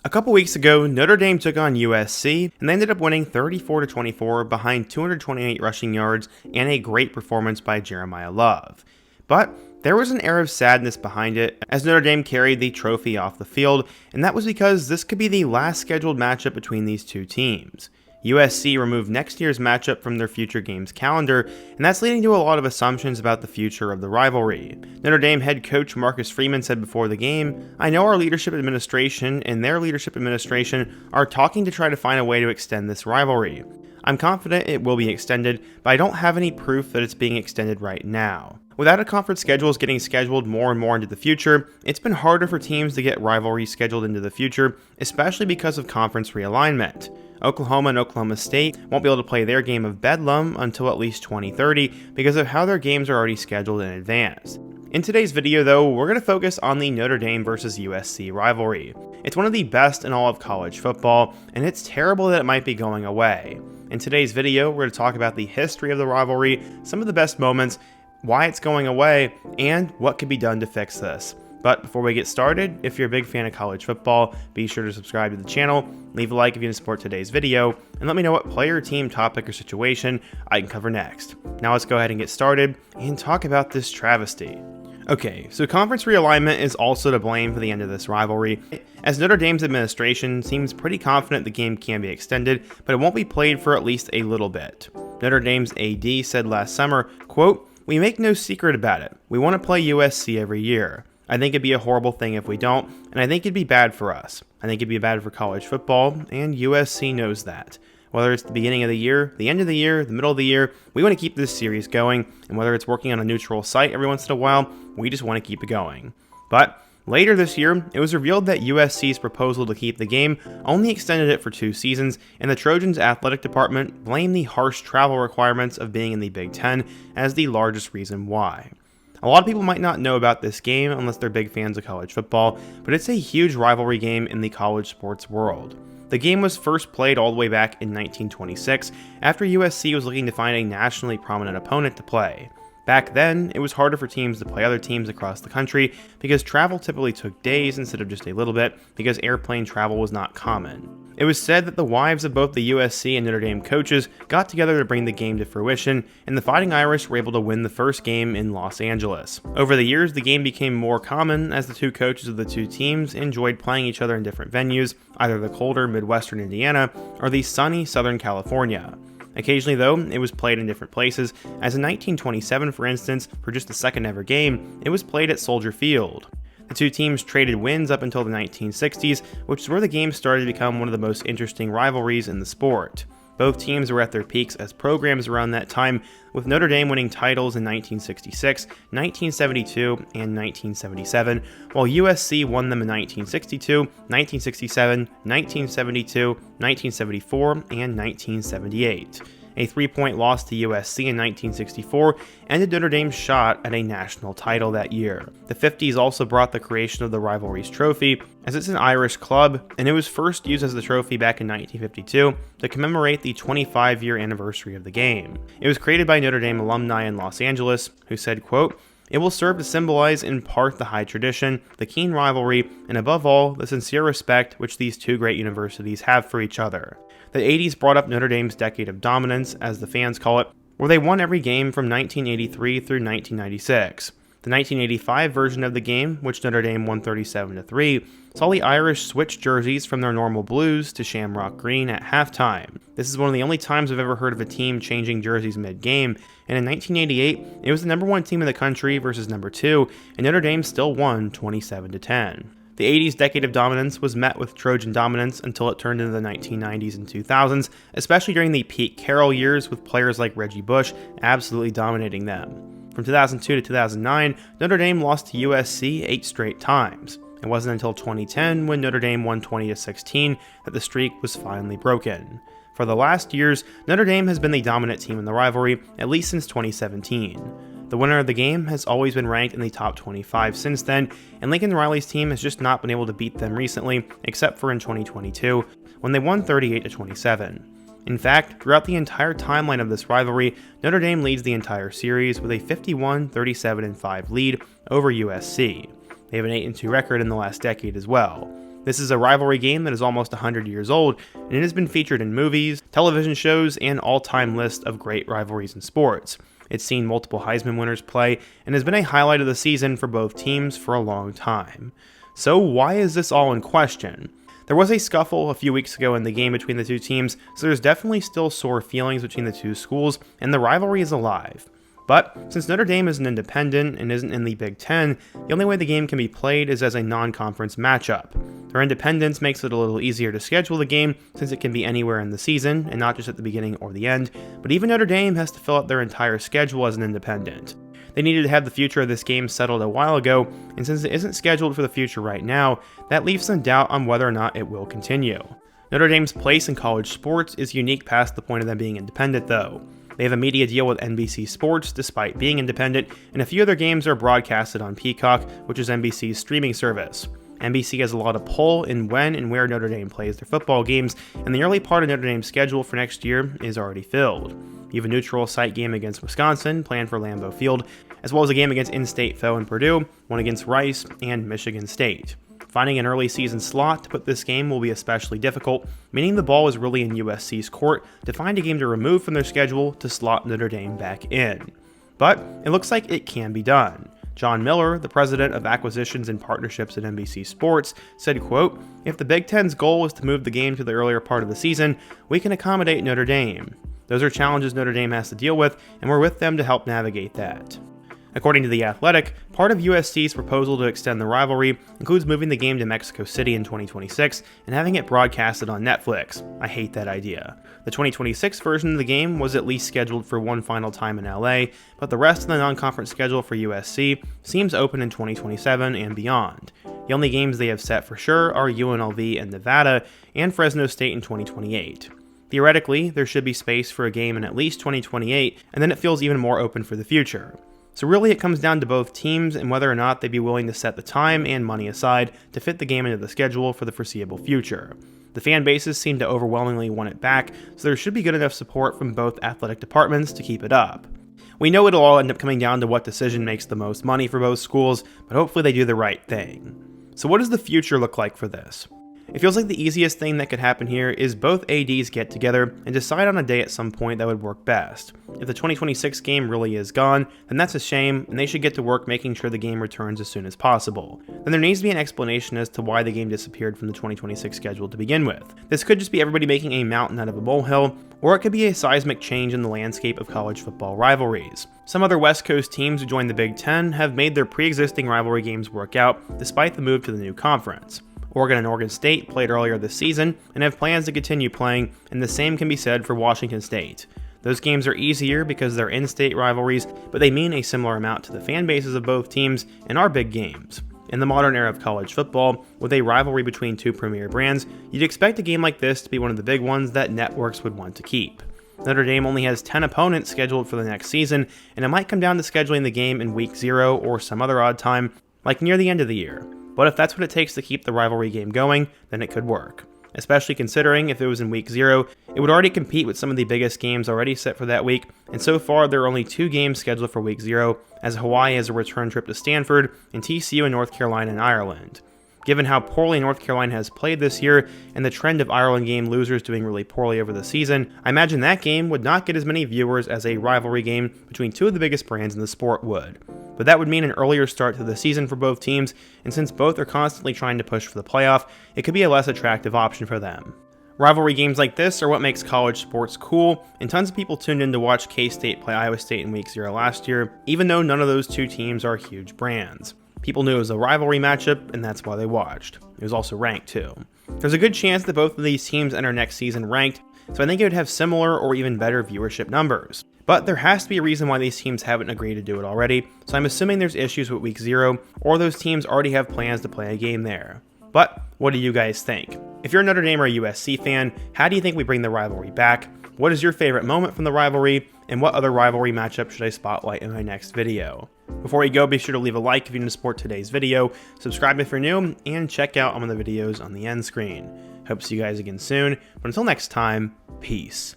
A couple weeks ago, Notre Dame took on USC, and they ended up winning 34-24 behind 228 rushing yards and a great performance by Jeremiah Love. But there was an air of sadness behind it as Notre Dame carried the trophy off the field, and that was because this could be the last scheduled matchup between these two teams. USC removed next year's matchup from their future games calendar, and that's leading to a lot of assumptions about the future of the rivalry. Notre Dame head coach Marcus Freeman said before the game, "I know our leadership administration and their leadership administration are talking to try to find a way to extend this rivalry. I'm confident it will be extended, but I don't have any proof that it's being extended right now." Without a conference schedules getting scheduled more and more into the future, it's been harder for teams to get rivalries scheduled into the future, especially because of conference realignment. Oklahoma and Oklahoma State won't be able to play their game of Bedlam until at least 2030 because of how their games are already scheduled in advance. In today's video though, we're going to focus on the Notre Dame versus USC rivalry. It's one of the best in all of college football, and it's terrible that it might be going away. In today's video, we're going to talk about the history of the rivalry, some of the best moments, why it's going away, and what could be done to fix this. But before we get started, if you're a big fan of college football, be sure to subscribe to the channel, leave a like if you want to support today's video, and let me know what player, team, topic, or situation I can cover next. Now let's go ahead and get started and talk about this travesty. Okay, so conference realignment is also to blame for the end of this rivalry, as Notre Dame's administration seems pretty confident the game can be extended, but it won't be played for at least a little bit. Notre Dame's AD said last summer, quote, "We make no secret about it. We want to play USC every year. I think it'd be a horrible thing if we don't, and I think it'd be bad for us. I think it'd be bad for college football, and USC knows that. Whether it's the beginning of the year, the end of the year, the middle of the year, we want to keep this series going, and whether it's working on a neutral site every once in a while, we just want to keep it going." But later this year, it was revealed that USC's proposal to keep the game only extended it for 2 seasons, and the Trojans' athletic department blamed the harsh travel requirements of being in the Big Ten as the largest reason why. A lot of people might not know about this game unless they're big fans of college football, but it's a huge rivalry game in the college sports world. The game was first played all the way back in 1926, after USC was looking to find a nationally prominent opponent to play. Back then, it was harder for teams to play other teams across the country because travel typically took days instead of just a little bit because airplane travel was not common. It was said that the wives of both the USC and Notre Dame coaches got together to bring the game to fruition, and the Fighting Irish were able to win the first game in Los Angeles. Over the years, the game became more common as the two coaches of the two teams enjoyed playing each other in different venues, either the colder Midwestern Indiana or the sunny Southern California. Occasionally though, it was played in different places, as in 1927 for instance, for just the second ever game, it was played at Soldier Field. The two teams traded wins up until the 1960s, which is where the game started to become one of the most interesting rivalries in the sport. Both teams were at their peaks as programs around that time, with Notre Dame winning titles in 1966, 1972, and 1977, while USC won them in 1962, 1967, 1972, 1974, and 1978. A 3-point loss to USC in 1964 ended Notre Dame's shot at a national title that year. The 50s also brought the creation of the Rivalries Trophy, as it's an Irish club, and it was first used as the trophy back in 1952 to commemorate the 25-year anniversary of the game. It was created by Notre Dame alumni in Los Angeles, who said, quote, "It will serve to symbolize in part the high tradition, the keen rivalry, and above all, the sincere respect which these two great universities have for each other." The 80s brought up Notre Dame's decade of dominance, as the fans call it, where they won every game from 1983 through 1996. The 1985 version of the game, which Notre Dame won 37-3, saw the Irish switch jerseys from their normal blues to shamrock green at halftime. This is one of the only times I've ever heard of a team changing jerseys mid-game, and in 1988, it was the number 1 team in the country versus number 2, and Notre Dame still won 27-10. The 80s decade of dominance was met with Trojan dominance until it turned into the 1990s and 2000s, especially during the Pete Carroll years with players like Reggie Bush absolutely dominating them. From 2002 to 2009, Notre Dame lost to USC 8 straight times. It wasn't until 2010, when Notre Dame won 20-16, that the streak was finally broken. For the last years, Notre Dame has been the dominant team in the rivalry, at least since 2017. The winner of the game has always been ranked in the top 25 since then, and Lincoln Riley's team has just not been able to beat them recently, except for in 2022, when they won 38-27. In fact, throughout the entire timeline of this rivalry, Notre Dame leads the entire series with a 51-37-5 lead over USC. They have an 8-2 record in the last decade as well. This is a rivalry game that is almost 100 years old, and it has been featured in movies, television shows, and all-time list of great rivalries in sports. It's seen multiple Heisman winners play, and has been a highlight of the season for both teams for a long time. So why is this all in question? There was a scuffle a few weeks ago in the game between the two teams, so there's definitely still sore feelings between the two schools, and the rivalry is alive. But since Notre Dame is an independent and isn't in the Big Ten, the only way the game can be played is as a non-conference matchup. Their independence makes it a little easier to schedule the game since it can be anywhere in the season and not just at the beginning or the end, but even Notre Dame has to fill out their entire schedule as an independent. They needed to have the future of this game settled a while ago, and since it isn't scheduled for the future right now, that leaves some doubt on whether or not it will continue. Notre Dame's place in college sports is unique past the point of them being independent though. They have a media deal with NBC Sports despite being independent, and a few of their games are broadcasted on Peacock, which is NBC's streaming service. NBC has a lot of pull in when and where Notre Dame plays their football games, and the early part of Notre Dame's schedule for next year is already filled. You have a neutral site game against Wisconsin, planned for Lambeau Field, as well as a game against in-state foe in Purdue, one against Rice, and Michigan State. Finding an early season slot to put this game will be especially difficult, meaning the ball is really in USC's court to find a game to remove from their schedule to slot Notre Dame back in. But it looks like it can be done. John Miller, the president of acquisitions and partnerships at NBC Sports, said, quote, "If the Big Ten's goal is to move the game to the earlier part of the season, we can accommodate Notre Dame. Those are challenges Notre Dame has to deal with, and we're with them to help navigate that." According to The Athletic, part of USC's proposal to extend the rivalry includes moving the game to Mexico City in 2026 and having it broadcasted on Netflix. I hate that idea. The 2026 version of the game was at least scheduled for one final time in LA, but the rest of the non-conference schedule for USC seems open in 2027 and beyond. The only games they have set for sure are UNLV and Nevada, and Fresno State in 2028. Theoretically, there should be space for a game in at least 2028, and then it feels even more open for the future. So really it comes down to both teams and whether or not they'd be willing to set the time and money aside to fit the game into the schedule for the foreseeable future. The fan bases seem to overwhelmingly want it back, so there should be good enough support from both athletic departments to keep it up. We know it'll all end up coming down to what decision makes the most money for both schools, but hopefully they do the right thing. So what does the future look like for this? It feels like the easiest thing that could happen here is both ADs get together and decide on a day at some point that would work best. If the 2026 game really is gone, then that's a shame, and they should get to work making sure the game returns as soon as possible. Then there needs to be an explanation as to why the game disappeared from the 2026 schedule to begin with. This could just be everybody making a mountain out of a molehill, or it could be a seismic change in the landscape of college football rivalries. Some other West Coast teams who joined the Big Ten have made their pre-existing rivalry games work out despite the move to the new conference. Oregon and Oregon State played earlier this season and have plans to continue playing, and the same can be said for Washington State. Those games are easier because they're in-state rivalries, but they mean a similar amount to the fan bases of both teams and are big games. In the modern era of college football, with a rivalry between two premier brands, you'd expect a game like this to be one of the big ones that networks would want to keep. Notre Dame only has 10 opponents scheduled for the next season, and it might come down to scheduling the game in week 0 or some other odd time, like near the end of the year. But if that's what it takes to keep the rivalry game going, then it could work. Especially considering if it was in week 0, it would already compete with some of the biggest games already set for that week, and so far there are only 2 games scheduled for week 0, as Hawaii has a return trip to Stanford, and TCU in North Carolina and Ireland. Given how poorly North Carolina has played this year, and the trend of Ireland game losers doing really poorly over the season, I imagine that game would not get as many viewers as a rivalry game between two of the biggest brands in the sport would. But that would mean an earlier start to the season for both teams, and since both are constantly trying to push for the playoff, it could be a less attractive option for them. Rivalry games like this are what makes college sports cool, and tons of people tuned in to watch K-State play Iowa State in week 0 last year, even though none of those two teams are huge brands. People knew it was a rivalry matchup, and that's why they watched. It was also ranked too. There's a good chance that both of these teams enter next season ranked, so I think it would have similar or even better viewership numbers. But there has to be a reason why these teams haven't agreed to do it already, so I'm assuming there's issues with week 0, or those teams already have plans to play a game there. But what do you guys think? If you're a Notre Dame or a USC fan, how do you think we bring the rivalry back? What is your favorite moment from the rivalry? And what other rivalry matchup should I spotlight in my next video? Before we go, be sure to leave a like if you didn't support today's video, subscribe if you're new, and check out all of the videos on the end screen. Hope to see you guys again soon, but until next time, peace.